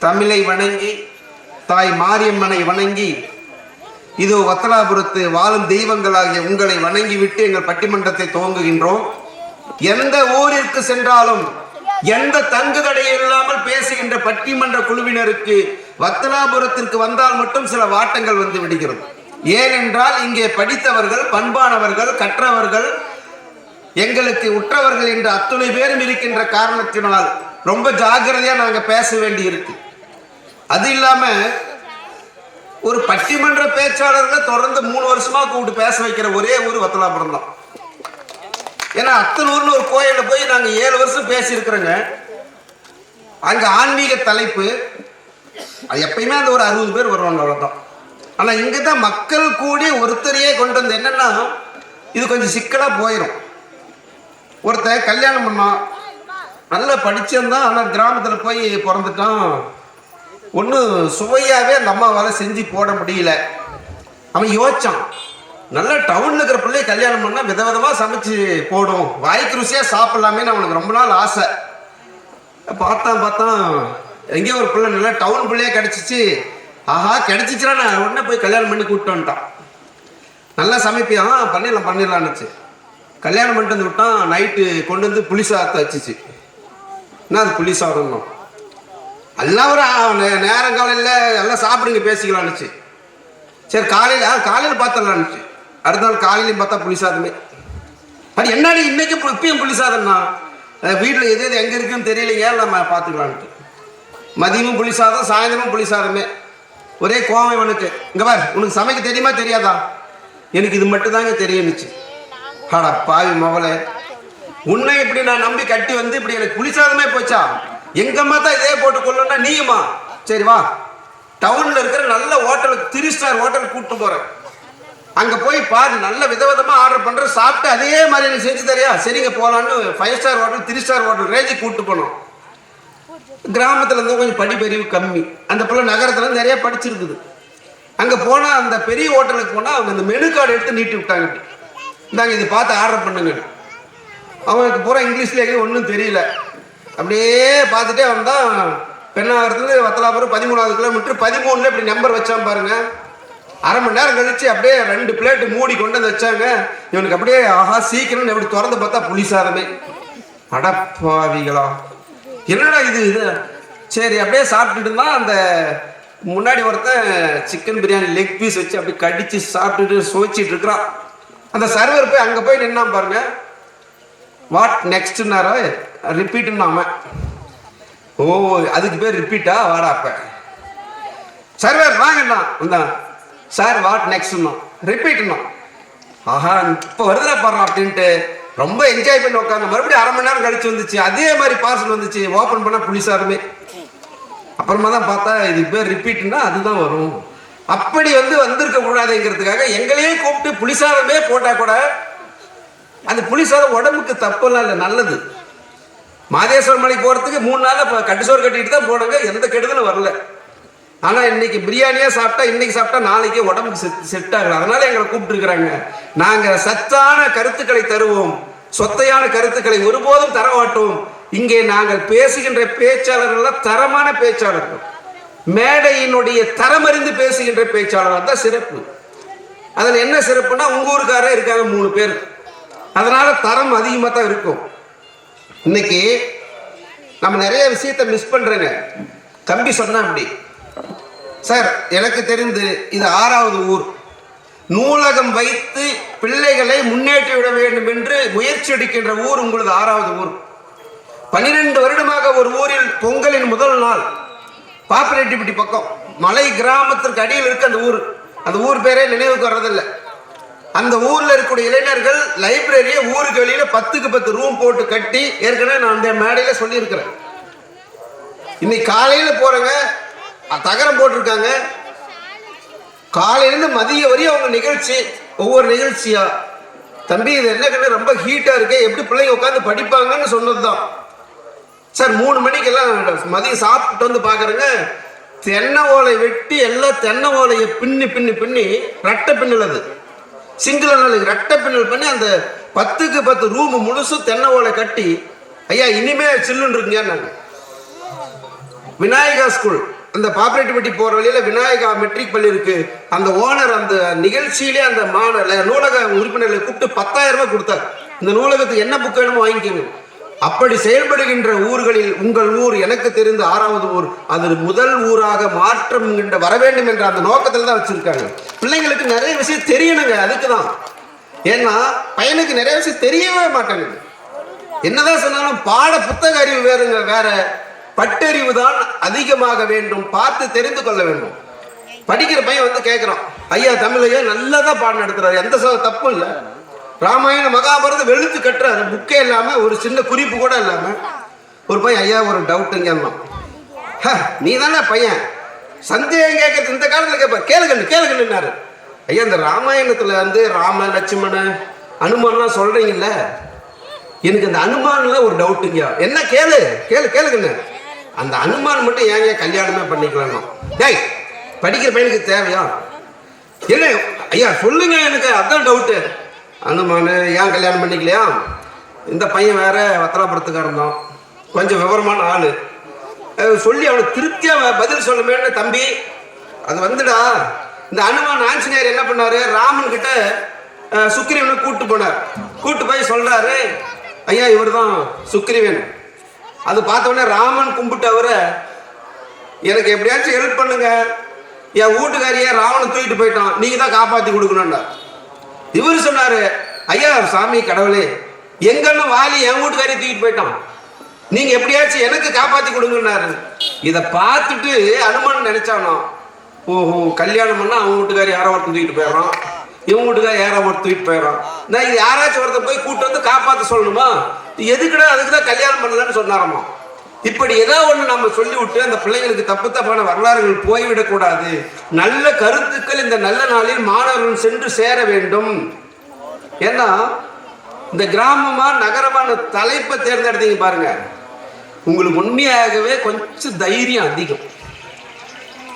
தமிழை வணங்கி தாய் மாரியம்மனை வணங்கி இதோ வத்தலாபுரத்து வாழும் தெய்வங்களாகிய உங்களை வணங்கிவிட்டு எங்கள் பட்டிமன்றத்தை துவங்குகின்றோம். எந்த ஊரிற்கு சென்றாலும் எந்த தங்குதடை இல்லாமல் பேசுகின்ற பட்டிமன்ற குழுவினருக்கு வத்தலாபுரத்திற்கு வந்தால் மட்டும் சில வாட்டங்கள் வந்து விடுகிறது. ஏனென்றால் இங்கே படித்தவர்கள், பண்பானவர்கள், கற்றவர்கள், எங்களுக்கு உற்றவர்கள் என்று அத்துணை பேரும் இருக்கின்ற காரணத்தினால் ரொம்ப ஜாக்கிரதையா நாங்க பேச வேண்டி இருக்கு. அது இல்லாம ஒரு பட்டிமன்ற பேச்சாளர்கள் தொடர்ந்து 3 வருஷமா கூப்பிட்டு பேச வைக்கிற ஒரே ஊர் வத்தலாபுரம் தான். ஏன்னா அத்தனூர்னு ஒரு கோயில போய் நாங்க 7 வருஷம் பேசி இருக்கிறோங்க. அங்க ஆன்மீக தலைப்பு அது எப்பயுமே அந்த ஒரு 60 பேர் வருவாங்க, அவ்வளவுதான். ஆனா இங்கதான் மக்கள் கூடி ஒருத்தரையே கொண்டு வந்து என்னன்னா இது கொஞ்சம் சிக்கலா போயிடும். ஒருத்தர் கல்யாணம் பண்ணான், நல்லா படிச்சிருந்தான், ஆனா கிராமத்துல போய் பிறந்துட்டான். ஒன்றும் சுவையாவே அந்த அம்மாவால் செஞ்சு போட முடியல. அவன் யோசிச்சான், நல்லா டவுன்ல இருக்கிற பிள்ளைய கல்யாணம் பண்ணா விதவிதமா சமைச்சு போடும், வாய்க்கு ருசியா சாப்பிடலாமேன்னு அவனுக்கு ரொம்ப நாள் ஆசை. பார்த்தான் எங்கேயோ ஒரு பிள்ளை நல்லா டவுன் பிள்ளையே கிடைச்சிச்சு. ஆஹா கிடைச்சிச்சுனா நான் உடனே போய் கல்யாணம் பண்ணி கூப்பிட்டு வந்துட்டான். நல்லா சமைப்பியான், பண்ணிடலாம்னுச்சு. கல்யாணம் பண்ணிட்டு வந்து விட்டான். நைட்டு கொண்டு வந்து புளி சாதத்தை வச்சுச்சு. என்ன அது புளி சாதம் தான், எல்லாம் ஒரு நேரம் காலையில் எல்லாம் சாப்பிடுங்க பேசிக்கலான்னுச்சு. சரி காலையில் பார்த்துடலான்னுச்சு. அடுத்த நாள் காலையிலையும் பார்த்தா புளி சாதமே. அது என்னடி இன்னைக்கு இப்பயும் புளி சாதம்னா, வீட்டில் எது எங்கே இருக்குன்னு தெரியலைங்க, நம்ம பார்த்துக்கலான்ட்டு. மதியமும் புளி சாதம், சாயந்தரமும் புளி சாதமே. ஒரே கோவம் இவனுக்கு. இங்கே பார், உனக்கு சமைக்க தெரியுமா தெரியாதா? எனக்கு இது மட்டும் தாங்க தெரியும்னுச்சு. ஆடா பாவி மவளே, உன்னை இப்படி நான் நம்பி கட்டி வந்து இப்படி எனக்கு புளிசாதமே போச்சா? எங்க அம்மா தான் இதே போட்டு கொள்ளணும்னா நீயுமா? சரி வா, டவுன்ல இருக்கிற நல்ல ஹோட்டலுக்கு 3 ஸ்டார் ஹோட்டலுக்கு கூப்பிட்டு போறேன். அங்க போய் பாரு, நல்ல விதவிதமா ஆர்டர் பண்ற, சாப்பிட்டு அதே மாதிரி எனக்கு செஞ்சு தரியா? சரிங்க போலான்னு 5 ஸ்டார் ஹோட்டல் 3 ஸ்டார் ஹோட்டல் ரேஞ்சுக்கு கூப்பிட்டு போனோம். கிராமத்துல இருந்து கொஞ்சம் படிப்பறிவு கம்மி, அந்த பிள்ளை நகரத்துல நிறைய படிச்சிருக்குது. அங்க போனா அந்த பெரிய ஹோட்டலுக்கு போனா அவங்க அந்த மெனு கார்டு எடுத்து நீட்டி விட்டாங்க. இந்தாங்க இது பார்த்து ஆர்டர் பண்ணுங்க. அவனுக்கு பூரா இங்கிலீஷ்ல ஒன்றும் தெரியல. அப்படியே பார்த்துட்டே வந்தான். பெண்ணாகரத்துல வத்தலாபுரம் 13வது கிலோமீட்டர் 13ல இப்படி நம்பர் வச்சான் பாருங்க. அரை மணி நேரம் கழிச்சு அப்படியே 2 பிளேட் மூடி கொண்டு வந்து வச்சாங்க. இவனுக்கு அப்படியே ஆஹா சீக்கிரம் எப்படி திறந்து பார்த்தா புளி சாதமே. அடப்பாவிகளா, என்னடா இது? சரி அப்படியே சாப்பிட்டுட்டு இருந்தான். அந்த முன்னாடி ஒருத்தன் சிக்கன் பிரியாணி லெக் பீஸ் வச்சு அப்படி கடிச்சு சாப்பிட்டுட்டு சுவைச்சிட்டு இருக்கிறான். அந்த சர்வர் போய் அங்கே போய் நின்னான் பாருங்க. வாட் நெக்ஸ்ட்னாரா ரிப்பீட்னாம. ஓ அதுக்கு பேர் ரிப்பீட்டா? வாடா அப்ப சர்வர் வாங்கண்ணா. Sir what நெக்ஸ்ட்னா ரிப்பீட்னா. ஆஹா இப்போ வருதுடா பாடுறான் அப்படின்ட்டு ரொம்ப என்ஜாய் பண்ணி உட்காந்து மறுபடியும் அரை மணி நேரம் கழிச்சு வந்துச்சு. அதே மாதிரி பார்சல் வந்துச்சு. ஓப்பன் பண்ணா புளிசாதமே. அப்புறமா தான் பார்த்தா இதுக்கு பேர் ரிப்பீட்னா அதுதான் வரும். அப்படி வந்திருக்க கூடாதுங்கிறதுக்காக எங்களையே கூப்பிட்டு புளிசாதமே போட்டா கூட அந்த புளிசாதம் உடம்புக்கு தப்பெல்லாம் இல்லை, நல்லது. மாதேஸ்வரம் மலைக்கு போறதுக்கு 3 நாள் கட்டுசோறு கட்டிட்டு தான் போனாங்க, எந்த கெடுதலும் வரல. ஆனா இன்னைக்கு பிரியாணியா சாப்பிட்டா இன்னைக்கு சாப்பிட்டா நாளைக்கு உடம்புக்கு செட் ஆகல. அதனால எங்களை கூப்பிட்டு இருக்கிறாங்க. நாங்க சத்தான கருத்துக்களை தருவோம், சொத்தையான கருத்துக்களை ஒருபோதும் தர மாட்டோம். இங்கே நாங்கள் பேசுகின்ற பேச்சாளர்கள் தரமான பேச்சாளர்கள், மேடையினுடைய தரமறிந்து பேசுகின்ற பேச்சாளர்கள் தான் சிறப்பு. அதுல என்ன சிறப்புனா உங்க ஊருக்காரே இருக்காங்க 3 பேர், அதனால தரம் அதிகமா தான் இருக்கும். இன்னைக்கு நம்ம நிறைய விஷயத்தை மிஸ் பண்றேங்க. தம்பி சொன்னா அப்படி, சார் எனக்கு தெரிந்து இது 6வது ஊர். நூலகம் வைத்து பிள்ளைகளை முன்னேற்றி விட வேண்டும் என்று முயற்சி எடுக்கின்ற ஊர் உங்களது 6வது ஊர். 12 வருடமாக ஒரு ஊரில் பொங்கலின் முதல் நாள் பாப்பிரெட்டிப்பட்டி பக்கம் மலை கிராமத்திற்கு அடியில் இருக்கு அந்த ஊர். அந்த ஊர் பேரே நினைவுக்கு வர்றதில்லை. அந்த ஊர்ல இருக்கக்கூடிய இளைஞர்கள் லைப்ரரியை ஊருக்கு வெளியில 10க்கு 10 ரூம் போட்டு கட்டி, ஏற்கனவே நான் அந்த மேடையில சொல்லி இருக்கிறேன். இன்னைக்கு காலையில போறேங்க, தகரம் போட்டிருக்காங்க. காலையிலிருந்து மதிய வரையும் அவங்க நிகழ்ச்சி, ஒவ்வொரு நிகழ்ச்சியா. தம்பி இது என்ன ரொம்ப ஹீட்டா இருக்கு, எப்படி பிள்ளைங்க உட்காந்து படிப்பாங்கன்னு சொன்னதுதான். சார் 3 மணிக்கெல்லாம் மதியம் சாப்பிட்டு வந்து பாக்குறேங்க, தென்னை ஓலை வெட்டி எல்லாம் தென்னை ஓலையை பின்னி பின்னி பின்னி ரெட்டை பின்னல், அது சிங்கிள் நாளைக்கு ரெட்டை பின்னல் பண்ணி அந்த 10க்கு 10 ரூம் முழுசும் தென்னை ஓலை கட்டி, ஐயா இனிமே சில்லுன்னு இருக்குங்க. நாங்க விநாயகா ஸ்கூல், அந்த பாப்பரேட்டிப்பட்டி போற வழியில விநாயகா மெட்ரிக் பள்ளி இருக்கு. அந்த ஓனர் அந்த நிகழ்ச்சியிலே அந்த நூலக உறுப்பினர்களை கூப்பிட்டு 10,000 ரூபாய் கொடுத்தார். இந்த நூலகத்துக்கு என்ன புக் வேணுமோ வாங்கிக்கணும். அப்படி செயல்படுகின்ற ஊர்களில் உங்கள் ஊர் எனக்கு தெரிந்த 6வது ஊர், அது முதல் ஊராக மாற்றம் வர வேண்டும் என்ற அந்த நோக்கத்தில் தான் வச்சிருக்காங்க. பிள்ளைங்களுக்கு நிறைய விஷயம் தெரியணுங்க. அதுக்கு தான். ஏன்னா பையனுக்கு நிறைய விஷயம் தெரியவே மாட்டேங்குது. என்னதான் சொன்னாலும் பாட புத்தக அறிவு வேறுங்க, வேற பட்டறிவு தான் அதிகமாக வேண்டும். பார்த்து தெரிந்து கொள்ள வேண்டும். படிக்கிற பையன் வந்து கேட்கிறான், ஐயா தமிழ் ஐயா நல்லதா பாடம் நடத்துறாரு, எந்த தப்பும் இல்லை. ராமாயண மகாபாரதம் வெளுத்து கட்டுறாரு, புக்கே இல்லாம ஒரு சின்ன குறிப்பு கூட இல்லாம. ஒரு பையன், ஐயா ஒரு டவுட்டுங்க, நீ தானே பையன் சந்தேகம் கேட்கறது இந்த காலத்துல கேட்ப, கேளுங்கன்னாரு. ஐயா இந்த ராமாயணத்துல வந்து ராம லட்சுமண அனுமான்லாம் சொல்றீங்கல்ல, எனக்கு அந்த அனுமான்ல ஒரு டவுட்டுங்க. என்ன கேளுங்கண்ணு. அந்த அனுமான் மட்டும் ஏங்க கல்யாணமே பண்ணிக்கலாம்? டேய் படிக்கிற பையனுக்கு தேவையா? என்ன ஐயா சொல்லுங்க, எனக்கு அதான் டவுட்டு. அனுமான் ஏன் கல்யாணம் பண்ணிக்கலையா? இந்த பையன் வேற வத்தலாபுரத்துக்காரன் தான், கொஞ்சம் விவரமான ஆளு. சொல்லி அவனுக்கு திருப்தியா பதில் சொல்லுமேன்னு தம்பி அது வந்துடா. இந்த அனுமான் ஆஞ்சநேயர் என்ன பண்ணாரு, ராமன் கிட்ட சுக்கிரீவனை கூட்டு போனார். கூட்டு போய் சொல்றாரு, ஐயா இவர் தான் சுக்கிரீவன். அது பார்த்த உடனே ராமன் கும்பிட்டு அவரை, எனக்கு எப்படியாச்சும் ஹெல்ப் பண்ணுங்க, என் வீட்டுக்காரியே ராவணன் தூக்கிட்டு போயிட்டான், நீங்க தான் காப்பாத்தி கொடுக்கணும்டா. இவர் சொன்னாரு, ஐயா சாமி கடவுளே, எங்கன்னு வாலி என் வீட்டுக்காரியை தூக்கிட்டு போயிட்டான், நீங்க எப்படியாச்சும் எனக்கு காப்பாத்தி கொடுங்கன்னாரு. இதை பார்த்துட்டு அனுமான் நினைச்சானோ, ஓஹோ கல்யாணம் பண்ணா அவன் வீட்டுக்காரி யாரோ ஒருத்தன் தூக்கிட்டு போயிடறான், இவன் வீட்டுக்காரி யாரோ ஒருத்தர் தூக்கிட்டு போயிடறான், நான் இது யாராச்சும் ஒருத்தர் போய் கூட்டு வந்து காப்பாற்ற சொல்லணுமா? எதுக்குடா அதுக்குதான் கல்யாணம் பண்ணலன்னு சொன்னாரமா. இப்படி ஏதாவது ஒண்ணு நம்ம சொல்லி விட்டு அந்த பிள்ளைங்களுக்கு தப்பு தப்பான வரலாறுகள் போய்விடக்கூடாது. நல்ல கருத்துக்கள் இந்த நல்ல நாளில் மாணவர்கள் சென்று சேர வேண்டும். ஏன்னா இந்த கிராமமா நகரமான தலைப்பை தேர்ந்தெடுத்தீங்க பாருங்க, உங்களுக்கு உண்மையாகவே கொஞ்சம் தைரியம் அதிகம்.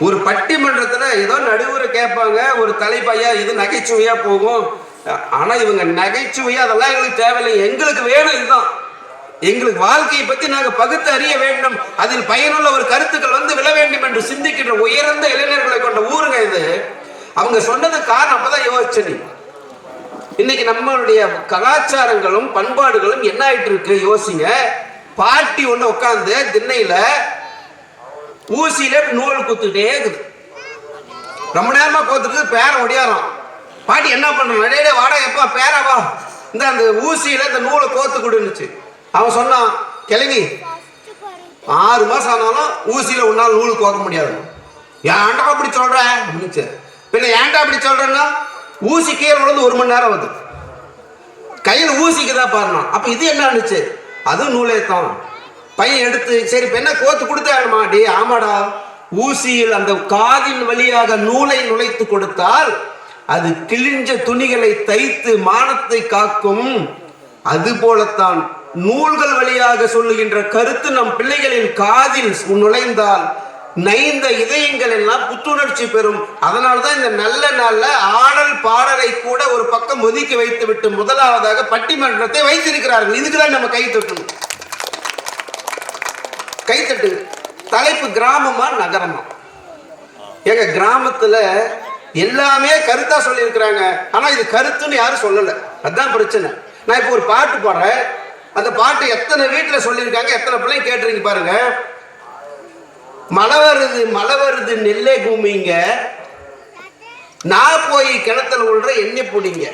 ஒரு பட்டிமன்றத்துல ஏதோ நடுவுரை கேட்பாங்க, ஒரு தலைப்பையா இது நகைச்சுவையா போகும். ஆனா இவங்க நகைச்சுவையா அதெல்லாம் எங்களுக்கு தேவையில்லை, எங்களுக்கு வேணும் இதுதான். எங்களுக்கு வாழ்க்கையை பத்தி நாங்க பகுத்து அறிய வேண்டும், அதில் பயனுள்ள ஒரு கருத்துக்கள் வந்து விழ வேண்டும் என்று சிந்திக்கின்ற உயர்ந்த இளைஞர்களை கொண்ட ஊருங்க இது. அவங்க சொன்னது காரணம் அப்பதான் யோசிச்சு. இன்னைக்கு நம்மளுடைய கலாச்சாரங்களும் பண்பாடுகளும் என்ன ஆயிட்டு இருக்கு யோசிங்க. பாட்டி ஒண்ணு உட்காந்து திண்ணையில ஊசியில நூல் குத்துக்கிட்டே இருக்குது, ரொம்ப நேரமா கோத்துட்டு பேரை ஒடியாரம். பாட்டி என்ன பண்றான், நடையில வாடா எப்பா பேராவா, இந்த அந்த ஊசியில இந்த நூலை கோத்து கொடுன்னுச்சு. அவன் சொன்னான், கிளவி 6 மாசம் ஆனாலும் ஊசியில உன்னால நூல் கோக்க முடியாது. ஏன்டா அப்படி சொல்ற அப்படின்னுச்சு. பின்ன ஏன்டா அப்படி சொல்றேன்னா, ஊசி கீழே விழுந்து 1 மணி நேரம் வருது, கையில் ஊசிக்கு தான் பாருணும். அப்ப இது என்ன ஆனிச்சு, அது நூலே தான். பையன் எடுத்து சரி இப்ப என்ன கோத்து கொடுத்தாடுமா, டே ஆமாடா, ஊசியில் அந்த காதின் வழியாக நூலை நுழைத்து கொடுத்தால் அது கிழிஞ்ச துணிகளை தைத்து மானத்தை காக்கும். அது போலத்தான் நூல்கள் வழியாக சொல்லுகின்ற கருத்து நம் பிள்ளைகளின் காதில் நுழைந்தால் நைந்த இதயங்கள் எல்லாம் புத்துணர்ச்சி பெறும். அதனால்தான் இந்த நல்ல நாள்ல ஆடல் பாடலை கூட ஒரு பக்கம் ஒதுக்கி வைத்து விட்டு முதலாவதாக பட்டிமன்றத்தை வைத்திருக்கிறார்கள். இதுக்குதான் நம்ம கைத்தட்டணும். கைத்தட்டு. தலைப்பு கிராமமா நகரமா? எங்க கிராமத்துல எல்லாமே கருத்தா சொல்லி இருக்கிறாங்க, ஆனா இது கருத்துன்னு யாரும் சொல்லல. அதுதான் பிரச்சனை. நான் இப்போ ஒரு பாட்டு பாடுறேன், அந்த பாட்டு எத்தனை வீட்டுல சொல்லியிருக்காங்க, எத்தனை பிள்ளை கேட்டுறீங்க பாருங்க. மழை வருது மழை வருது நெல்லை பூமிங்க, நான் போய் கிணத்துல விழுற எண்ணெய் பிடிங்க,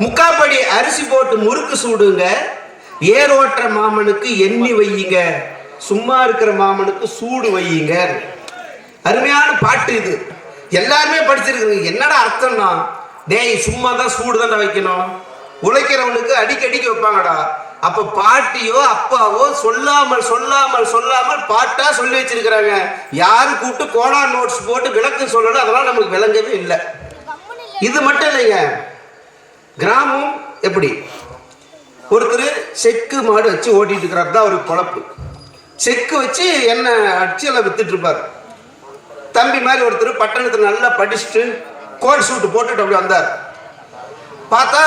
முக்காப்படி அரிசி போட்டு முறுக்கு சூடுங்க, ஏரோட்டுற மாமனுக்கு எண்ணி வையுங்க, சும்மா இருக்கிற மாமனுக்கு சூடு வையுங்க. அருமையான பாட்டு இது, எல்லாருமே படிச்சிருக்கீங்க. என்னடா அர்த்தம்னா, டேய் சும்மா தான் சூடு தானே வைக்கணும், உழைக்கிறவனுக்கு அடிக்கடிக்கு வைப்பாங்கடா. அப்ப பாட்டியோ அப்பாவோ சொல்லாமல் சொல்லாமல் சொல்லாமல் பாட்டா சொல்லி வச்சிருக்கிறாங்க. யாரு கூப்பிட்டு கோனா நோட்ஸ் போட்டு விளக்கு சொல்லணும், அதெல்லாம் நமக்கு விளங்கவே இல்லை. இது மட்டும் இல்லைங்க, கிராமம் எப்படி ஒருத்தர் செக்கு மாடு வச்சு ஓட்டிட்டு இருக்கிறார் தான் ஒரு பொழப்பு. செக்கு வச்சு எண்ணெய் அடிச்சு எல்லாம் வித்துட்டு இருப்பார். தம்பி மாதிரி ஒருத்தர் பட்டணத்தில் நல்லா படிச்சுட்டு கோட் சூட்டு போட்டுட்டு அப்படி வந்தார். பார்த்தா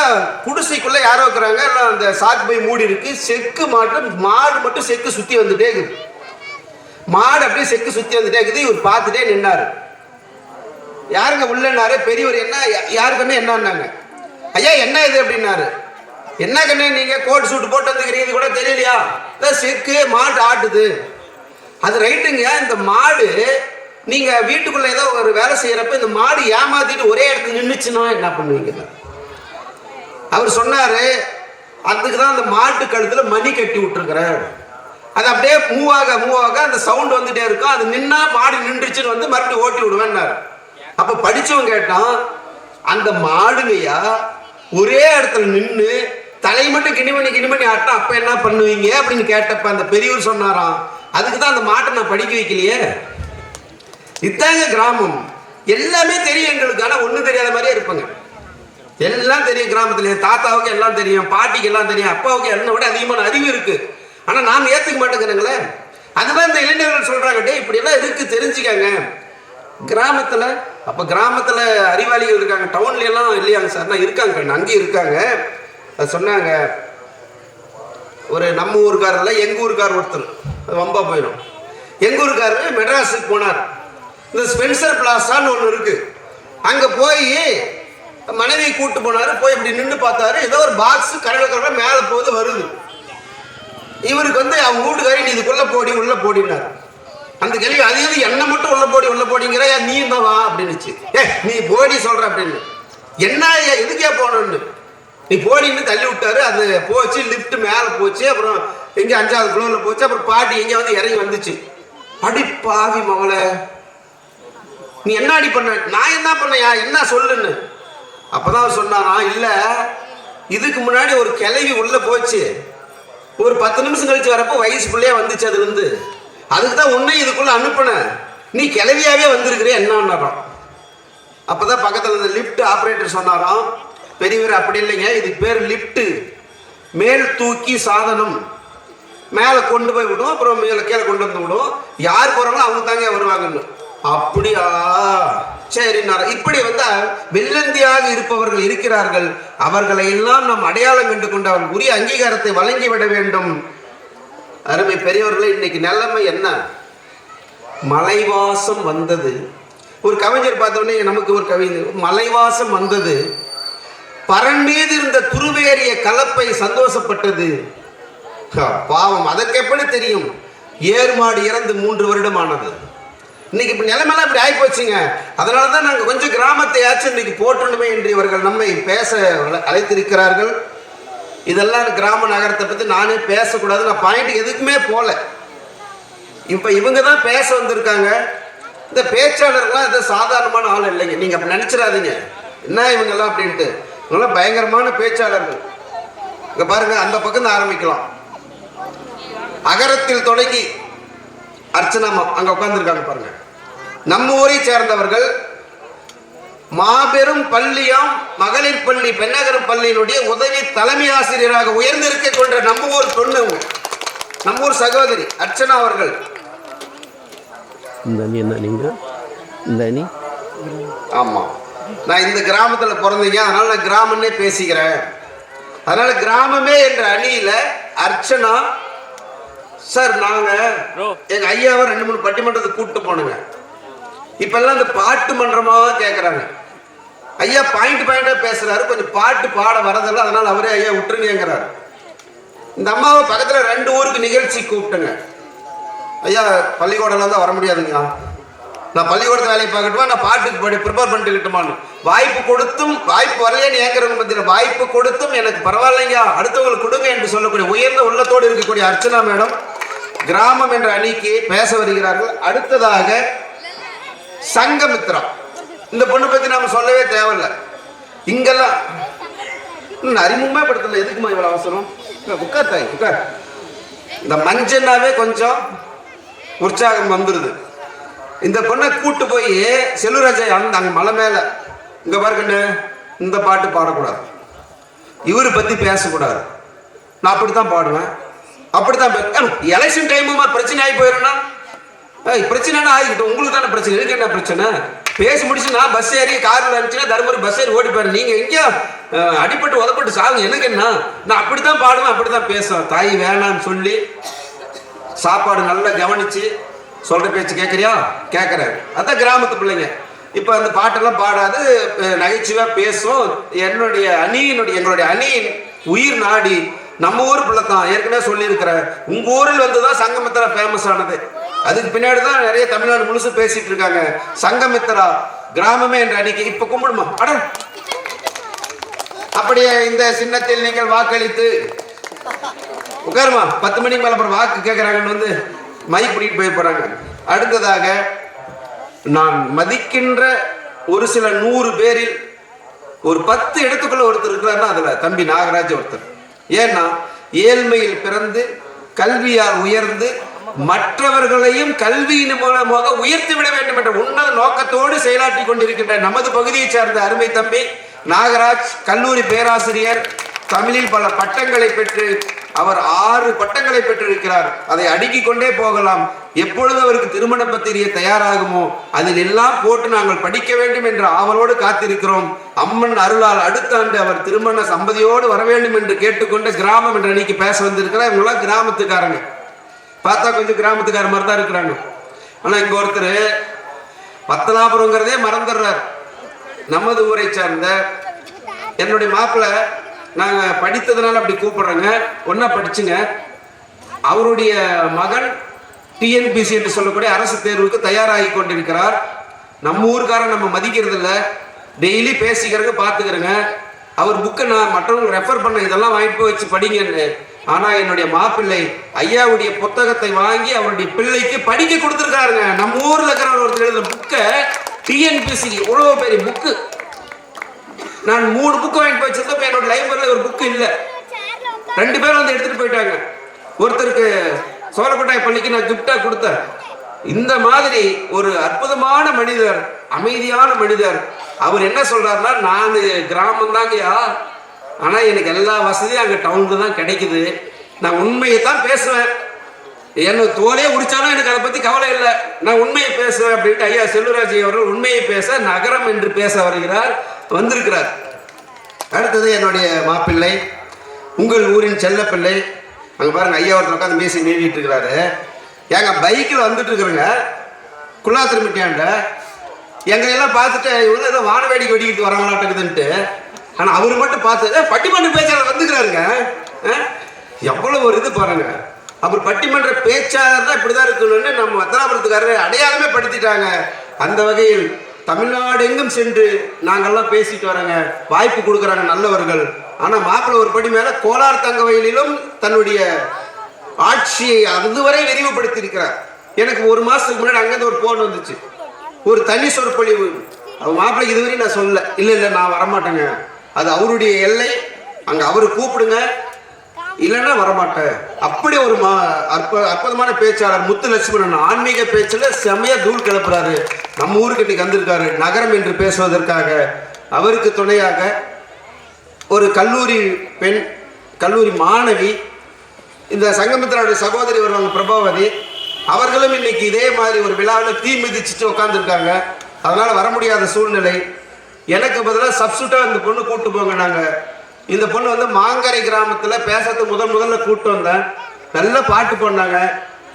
குடிசைக்குள்ள யாரோ இருக்கிறாங்க, அந்த சாக்கு போய் மூடி இருக்கு, செக்கு மாடு மட்டும் செக்கு சுத்தி வந்துட்டே இருக்கு. மாடு அப்படியே செக்கு சுத்தி வந்துட்டே இருக்குது. இவர் பார்த்துட்டே நின்னாரு. யாருங்க உள்ளன்னாரு? பெரியவர். என்ன யாருக்குன்னு என்னன்னாங்க. ஐயா என்ன இது அப்படின்னாரு. என்ன கண்ணே நீங்க கோட் சூட் போட்டு வந்துக்கிறீங்க, கூட தெரியலையா? செக்கு மாடு ஆட்டுது. அது ரைட்டுங்க. இந்த மாடு நீங்க வீட்டுக்குள்ள ஏதோ ஒரு வேலை செய்யறப்ப இந்த மாடு ஏமாத்திட்டு ஒரே இடத்துல நின்றுச்சுன்னா என்ன பண்ணுவீங்க? அவர் சொன்னாரு, அதுக்கு தான் அந்த மாட்டு கழுத்துல மணி கட்டி விட்டுருக்கிறேன். அது அப்படியே மூவ் ஆக அந்த சவுண்ட் வந்துட்டே இருக்கும். அது நின்னா மாடு நின்றுச்சுன்னு வந்து மறுபடியும் ஓட்டி விடுவேன்னாரு. அப்ப படிச்சவன் கேட்டான், அந்த மாடுங்கய்யா ஒரே இடத்துல நின்று தலை மட்டும் கிணிமணி ஆட்டினா அப்ப என்ன பண்ணுவீங்க அப்படின்னு கேட்டப்ப அந்த பெரியவர் சொன்னாராம், அதுக்கு தான் அந்த மாட்டை நான் படிக்க வைக்கலையே. இதாங்க கிராமம். எல்லாமே தெரியும் எங்களுக்கு, ஆனா ஒண்ணும் தெரியாத மாதிரியே இருப்பாங்க. எல்லாம் தெரியும் கிராமத்துல. தாத்தாவுக்கு எல்லாம் தெரியும், பாட்டிக்கு எல்லாம் தெரியும், அப்பாவுக்கு என்ன விட அதிகமான அறிவு இருக்கு. ஆனா நாம் ஏத்துக்க மாட்டேங்கிறங்களே. அதுதான் இந்த இளைஞர்கள் சொல்றாங்க, டே இப்படி எல்லாம் இருக்கு தெரிஞ்சுக்காங்க கிராமத்துல. அப்ப கிராமத்துல அறிவாளிகள் இருக்காங்க, டவுன்ல எல்லாம் இல்லையாங்க சார்? நான் இருக்காங்க, அங்கேயும் இருக்காங்க. அது சொன்னாங்க, ஒரு நம்ம ஊருக்காரர்ல எங்க ஊருக்காரர் ஒருத்தர், வம்பா போயிடும். எங்க ஊருக்காரர் மெட்ராஸுக்கு போனார். இந்த ஸ்பென்சர் பிளாசான்னு ஒன்று இருக்கு, அங்க போய் மனைவியை கூட்டு போனாரு. போய் இப்படி நின்று பார்த்தாரு, ஏதோ ஒரு பாக்ஸ் கடலை மேல போது வருது. இவருக்கு வந்து அவங்க வீட்டுக்காரி நீ இதுக்குள்ள போடி உள்ள போடினாரு. அந்த கேள்வி, அது எது என்ன மட்டும் உள்ள போடிங்கிற, நீ தான் வா அப்படின்னுச்சு. நீ போடி சொல்ற அப்படின்னு. என்ன எதுக்கே போனோன்னு, நீ போடின்னு தள்ளி விட்டாரு. அது போச்சு, லிப்ட் மேல போச்சு. அப்புறம் எங்க 5வது ஃப்ளோர்ல போச்சு. அப்புறம் பாட்டி எங்க வந்து இறங்கி வந்துச்சு. அடி பாவி மவளை, நீ என்ன அடி பண்ண? நான் என்ன பண்ணையா, என்ன சொல்லுன்னு. அப்பதான் சொன்னாரா, இல்ல இதுக்கு முன்னாடி ஒரு கிளவி உள்ள போச்சு, ஒரு 10 நிமிஷம் கழிச்சு வரப்போ வயசு பிள்ளையா வந்துச்சு. அதுல இருந்து அதுக்கு தான் உன்னை இதுக்குள்ள அனுப்புன, நீ கிளவியாவே வந்திருக்கிற என்னன்னாராம். அப்பதான் பக்கத்துல இருந்த லிப்ட் ஆபரேட்டர் சொன்னாராம், பெரியவர் அப்படி இல்லைங்க, இதுக்கு பேர் லிப்ட், மேல் தூக்கி சாதனம். மேலே கொண்டு போய் விடும், அப்புறம் மேலே கீழே கொண்டு வந்து விடும். யார் போறாங்களோ அவங்க தாங்க வருவாங்கன்னு. அப்படியா, சரி. இப்படி வந்து வெள்ளந்தியாக இருப்பவர்கள் இருக்கிறார்கள். அவர்களை எல்லாம் நாம் அடையாளம் கண்டு கொண்டு அவர்கள் உரிய அங்கீகாரத்தை வழங்கிவிட வேண்டும். அருமை பெரியவர்களே, இன்னைக்கு நிலைமை என்ன? மலைவாசம் வந்தது. ஒரு கவிஞர் பார்த்தோன்னே நமக்கு ஒரு கவிஞர், மலைவாசம் வந்தது, பரன் மீது இருந்த துருவேறிய கலப்பை சந்தோஷப்பட்டது. பாவம், அதற்கு எப்படி தெரியும்? ஏர்மாடு இறந்து 3 வருடம் ஆனது. இன்னைக்கு இப்ப நிலைமைலாம் இப்படி ஆகி போச்சுங்க. அதனாலதான் நாங்க கொஞ்சம் கிராமத்தையாச்சும் இன்னைக்கு போற்றணுமே என்று இவர்கள் நம்மை பேச அழைத்திருக்கிறார்கள். இதெல்லாம் கிராம நகரத்தை பத்தி நானே பேசக்கூடாது, நான் பாயிண்ட் எதுக்குமே போல. இப்ப இவங்க தான் பேச வந்திருக்காங்க. இந்த பேச்சாளர்கள்லாம் இது சாதாரணமான ஆள் இல்லைங்க, நீங்க அப்ப நினைச்சிடாதீங்க என்ன இவங்கெல்லாம் அப்படின்ட்டு. இவங்கெல்லாம் பயங்கரமான பேச்சாளர்கள். இங்க பாருங்க, அந்த பக்கம் தான் ஆரம்பிக்கலாம். அகரத்தில் தொடங்கி அர்ச்சனாமா அங்க உட்கார்ந்துருக்காங்க பாருங்க. நம்ம ஊரை சேர்ந்தவர்கள், மாபெரும் பள்ளியாம் மகளிர் பள்ளி பெண்ணகரம் பள்ளியினுடைய உதவி தலைமை ஆசிரியராக உயர்ந்திருக்க கொண்ட நம்ம ஊர் பொண்ணு, நம்ம ஊர் சகோதரி அர்ச்சனா அவர்கள். இந்த அணி என்ன நீங்க? இந்த அணி ஆமா, நான் இந்த கிராமத்துல பிறந்தீங்க, அதனால நான் கிராமம்னே பேசிக்கிறேன். அதனால கிராமமே என்ற அணியில அர்ச்சனா சார், நாங்க எங்க ஐயாவை 2-3 பட்டிமன்றத்துக்கு கூப்பிட்டு போனுங்க. இப்ப எல்லாம் இந்த பாட்டு மன்றமா கேட்கறாங்க. ஐயா பாயிண்டா பேசுறாரு, கொஞ்சம் பாட்டு பாட வரதில்ல, அதனால அவரே ஐயா விட்டுருங்கிறாரு. இந்த அம்மாவை பக்கத்துல 2 ஊருக்கு நிகழ்ச்சி கூப்பிட்டுங்க. ஐயா பள்ளிக்கூடம்லாம் தான் வர முடியாதுங்க, நான் பள்ளிக்கூடத்து வேலையை பார்க்கட்டுமா, நான் பாட்டுக்கு ப்ரிப்பேர் பண்ணிட்டுக்கிட்டுமான்னு. வாய்ப்பு கொடுத்தும் வாய்ப்பு வரலையேன்னு ஏற்கிறவங்க பத்தின வாய்ப்பு கொடுத்தும் எனக்கு பரவாயில்லைங்க, அடுத்தவங்களுக்கு கொடுங்க என்று சொல்லக்கூடிய உயர்ந்த உள்ளத்தோடு இருக்கக்கூடிய அர்ச்சனா மேடம் கிராமம் என்ற அணிக்கு பேச வருகிறார்கள். அடுத்ததாக சங்கமித்ரா, இந்த பொண்ணு பத்தி நாம சொல்லவே தேவையில்லை. இங்கெல்லாம் அறிமுகமே படுத்தல, எதுக்குமா இவ்வளவு அவசரம்? உட்கார் தாய் உட்கார். இந்த மஞ்சனாவே கொஞ்சம் உற்சாகம் வந்துருது. இந்த பொண்ணை கூட்டு போய் செல்வராஜா அங்க மலை மேல, இங்க பாருங்க, இந்த பாட்டு பாடக்கூடாது, இவரு பத்தி பேசக்கூடாது, நான் அப்படித்தான் பாடுவேன், அப்படித்தான். எலெக்ஷன் டைமுமா பிரச்சனை ஆகி போயிடும்னா, பிரச்சனைனா ஆகிக்கிட்டோம், உங்களுக்கு தானே பிரச்சனை, இருக்கு என்ன பிரச்சனை? பேசி முடிச்சு நான் பஸ் ஏறி காரில் இருந்துச்சுன்னா தருமபுரி பஸ் ஏறி ஓடி போயிரு, நீங்க எங்கேயோ அடிப்பட்டு உதப்பட்டு சாகுங்க, எனக்கு என்ன? நான் அப்படித்தான் பாடுவேன், அப்படித்தான் பேசுவேன். தாய் வேணான்னு சொல்லி சாப்பாடு நல்லா கவனிச்சு சொல்ற பேச்சு கேட்குறியா? கேட்குறாரு. அதான் கிராமத்து பிள்ளைங்க. இப்போ அந்த பாட்டெல்லாம் பாடாது, நகைச்சுவையாக பேசும். எங்களுடைய அணியின் உயிர் நாடி நம்ம ஊர் பிள்ளை தான். ஏற்கனவே சொல்லியிருக்கிறேன், உங்கள் ஊரில் வந்து தான் சங்கமித்ரா ஃபேமஸ் ஆனது. அதுக்கு பின்னாடி தான் நிறைய தமிழ்நாடு முழுசு பேசிட்டு இருக்காங்க. சங்கமித்ரா கிராமமே என்ற அணிக்கு இப்போ கும்பிடுமா அட. அப்படியே இந்த சின்னத்தில் நீங்கள் வாக்களித்து உட்காருமா. 10 மணிக்கு மேலே அப்புறம் வாக்கு கேட்குறாங்கன்னு வந்து மைக் பிடிக்கிட்டு போய் போகிறாங்க. அடுத்ததாக நான் மதிக்கின்ற ஒரு சில 100 பேரில் ஒரு 10 இடத்துக்குள்ள ஒருத்தர் இருக்கிறாருன்னா அதுல தம்பி நாகராஜ் ஒருத்தர். ஏன்னா ஏழ்மையில் பிறந்து கல்வியால் உயர்ந்து மற்றவர்களையும் கல்வியின் மூலமாக உயர்த்தி விட வேண்டும் என்ற உன்னத நோக்கத்தோடு செயலாற்றி கொண்டிருக்கின்ற நமது பகுதியை சார்ந்த அருமை தம்பி நாகராஜ் கல்லூரி பேராசிரியர். தமிழில் பல பட்டங்களை பெற்று அவர் 6 பட்டங்களை பெற்றிருக்கிறார். அதை அடுக்கிக் கொண்டே போகலாம். எப்பொழுது அவருக்கு திருமண பத்திரிகை தயாராகுமோ அதில் எல்லாம் போட்டு நாங்கள் படிக்க வேண்டும் என்ற ஆவலோடு காத்திருக்கிறோம். அம்மன் அருளால் அடுத்த ஆண்டு அவர் திருமண சம்பதியோடு வர வேண்டும் என்று கேட்டுக்கொண்டு கிராமம் என்ற அன்னைக்கு பேச வந்திருக்கிறார். இவங்களாம் கிராமத்துக்காரங்க. பார்த்தா கொஞ்சம் கிராமத்துக்கார மாதிரி தான் இருக்கிறாங்க. ஆனால் இங்கே ஒருத்தர் பத்தனாபுரங்கிறதே மறந்துடுறார். நமது ஊரை சார்ந்த என்னுடைய மாப்பிள்ளை, நாங்கள் படித்ததுனால அப்படி கூப்பிடுறோங்க, ஒன்றா படிச்சுங்க. அவருடைய மகன் டிஎன்பிசி என்று சொல்லக்கூடிய அரசு தேர்வுக்கு தயாராகி கொண்டிருக்கிறார். நம்ம ஊருக்காரன் நம்ம மதிக்கிறது இல்லை, டெய்லி பேசிக்கிறங்க பார்த்துக்கிறேங்க. அவர் புக்கை நான் மற்றவங்களுக்கு ரெஃபர் பண்ண, இதெல்லாம் வாங்கிட்டு போய் வச்சு படிங்கன்னு. ஆனால் என்னுடைய மாப்பிள்ளை ஐயாவுடைய புத்தகத்தை வாங்கி அவருடைய பிள்ளைக்கு படிக்க கொடுத்துருக்காருங்க. நம்ம ஊரில் இருக்கிற ஒருத்தர் எழுதுற புக்கை டிஎன்பிசி இவ்வளோ பெரிய புக்கு. நான் 3 புக்கு வாங்கிட்டு போய் வச்சிருந்தப்ப என்னோட லைப்ரரியில் ஒரு புக்கு இல்லை. 2 பேரும் வந்து எடுத்துட்டு போயிட்டாங்க. ஒருத்தருக்கு சோழக்கோட்டாய் பள்ளிக்கு நான் கிஃப்டா கொடுத்தேன். இந்த மாதிரி ஒரு அற்புதமான மனிதர், அமைதியான மனிதர். அவர் என்ன சொல்றாருன்னா, நான் கிராமம் தாங்கயா, ஆனா எனக்கு எல்லா வசதியும் அங்கே டவுனுக்கு தான் கிடைக்குது. நான் உண்மையை தான் பேசுவேன். என்ன தோலே உடிச்சாலும் எனக்கு அதை பத்தி கவலை இல்லை, நான் உண்மையை பேசுவேன் அப்படின்ட்டு ஐயா செல்வராஜ் அவர்கள் உண்மையை பேச நகரம் என்று பேச வருகிறார், வந்திருக்கிறார். அடுத்தது என்னுடைய மாப்பிள்ளை, உங்கள் ஊரின் செல்ல பிள்ளை. அங்கே பாருங்க, ஐயா ஒருத்தர் உட்காந்து பேசி நீட்டிட்டு இருக்கிறாரு. ஏங்க பைக்கில் வந்துட்டு இருக்கிறேங்க, குள்ளாத்திருமிட்டியாண்ட எங்களையெல்லாம் பார்த்துட்டு இவங்க ஏதோ வானவேடிக்கை வெடிக்கிட்டு வராங்களாட்டுக்குதுன்ட்டு. ஆனால் அவர் மட்டும் பார்த்து பட்டிமன்ற பேச்சாளர் வந்துக்கிறாருங்க. எவ்வளவு ஒரு இது பாருங்க. அவர் பட்டிமன்ற பேச்சாளர் தான் இப்படிதான் இருக்கணும்னு நம்ம வத்தனாபுரத்துக்காரர் அடையாளமே படுத்திட்டாங்க. அந்த வகையில் தமிழ்நாடு எங்கும் சென்று நாங்கள்லாம் பேசிட்டு வரோங்க, வாய்ப்பு கொடுக்குறாங்க நல்லவர்கள். ஆனால் மாப்பிள்ளை ஒரு படி மேலே கோலார் தங்கவயலிலும் தன்னுடைய ஆட்சியை அதுவரை விரிவுபடுத்தி இருக்கிறார். எனக்கு 1 மாதத்துக்கு முன்னாடி அங்கேருந்து ஒரு போன் வந்துச்சு, ஒரு தனி சொற்பொழிவு. அவன் மாப்பிள்ளைக்கு இதுவரை நான் சொல்ல, இல்லை நான் வரமாட்டேங்க, அது அவருடைய எல்லை, அங்கே அவரு கூப்பிடுங்க, இல்லைன்னா வரமாட்டேன். அப்படி ஒரு அற்புதமான பேச்சாளர் முத்துலட்சுமணன் ஆன்மீக பேச்சில் செமையா தூள் கிளப்புறாரு. நம்ம ஊருக்கு இன்னைக்கு வந்திருக்காரு நகரம் என்று பேசுவதற்காக. அவருக்கு துணையாக ஒரு கல்லூரி பெண், கல்லூரி மாணவி, இந்த சங்கமித்ராவுடைய சகோதரி வருவாங்க பிரபாவதி, அவர்களும் இன்னைக்கு இதே மாதிரி ஒரு விழாவில் தீ மிதிச்சுட்டு உட்காந்துருக்காங்க. அதனால வர முடியாத சூழ்நிலை. எனக்கு பதிலாக சப்ஸ்டியூட்டாக இந்த பொண்ணு கூப்பிட்டு போங்க. நாங்கள் இந்த பொண்ணு வந்து மாங்கரை கிராமத்தில் பேசுறதுக்கு முதல்ல கூப்பிட்டு வந்தேன். நல்ல பாட்டு பாடினாங்க.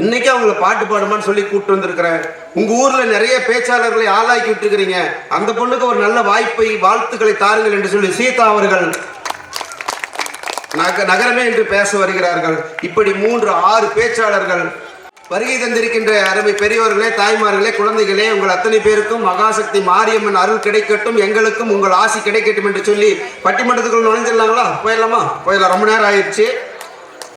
இன்னைக்கு அவங்கள பாட்டு பாடுமான்னு சொல்லி கூப்பிட்டு வந்திருக்கிறேன். உங்கள் ஊரில் நிறைய பேச்சாளர்களை ஆளாக்கி விட்டுருக்கிறீங்க, அந்த பொண்ணுக்கு ஒரு நல்ல வாய்ப்பை வாழ்த்துக்களை தாருங்கள் என்று சொல்லி சீதா அவர்கள் நகரமே என்று பேச வருகிறார்கள். இப்படி 3-6 பேச்சாளர்கள் வருகை தந்திருக்கின்ற அருமை பெரியவர்களே, தாய்மார்களே, குழந்தைகளே, உங்கள் அத்தனை பேருக்கும் மகாசக்தி மாரியம்மன் அருள் கிடைக்கட்டும், எங்களுக்கும் உங்கள் ஆசி கிடைக்கட்டும் என்று சொல்லி பட்டிமன்றத்துக்குள்ள நுழைஞ்சிடலாங்களா? போயிடலாமா? போயிடலாம். ரொம்ப நேரம் ஆயிடுச்சு.